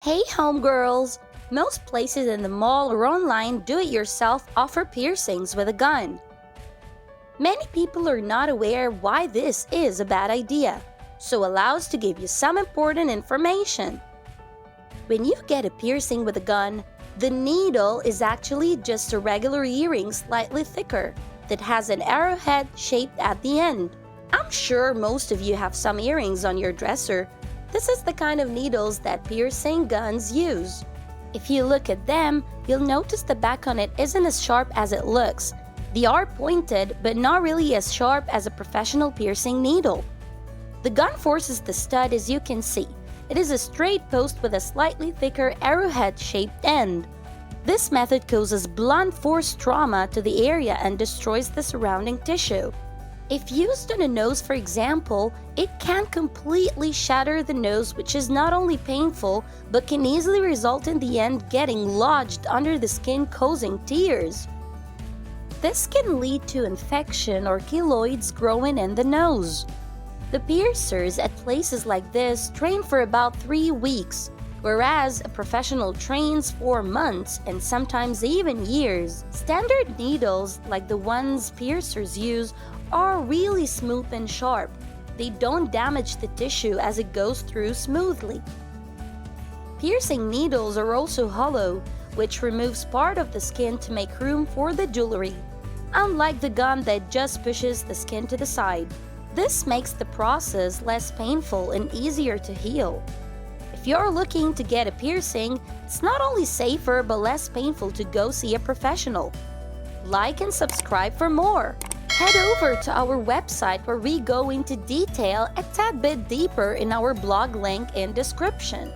Hey homegirls! Most places in the mall or online do-it-yourself offer piercings with a gun. Many people are not aware why this is a bad idea, so allow us to give you some important information. When you get a piercing with a gun, the needle is actually just a regular earring slightly thicker that has an arrowhead shaped at the end. I'm sure most of you have some earrings on your dresser. This is the kind of needles that piercing guns use. If you look at them, you'll notice the back on it isn't as sharp as it looks. They are pointed, but not really as sharp as a professional piercing needle. The gun forces the stud, as you can see. It is a straight post with a slightly thicker arrowhead-shaped end. This method causes blunt force trauma to the area and destroys the surrounding tissue. If used on a nose, for example, it can completely shatter the nose, which is not only painful, but can easily result in the end getting lodged under the skin, causing tears. This can lead to infection or keloids growing in the nose. The piercers at places like this train for about 3 weeks, whereas a professional trains for months and sometimes even years. Standard needles, like the ones piercers use, are really smooth and sharp. They don't damage the tissue as it goes through smoothly. Piercing needles are also hollow, which removes part of the skin to make room for the jewelry, unlike the gun that just pushes the skin to the side. This makes the process less painful and easier to heal. If you're looking to get a piercing, it's not only safer but less painful to go see a professional. Like and subscribe for more. Head over to our website where we go into detail a tad bit deeper in our blog link in description.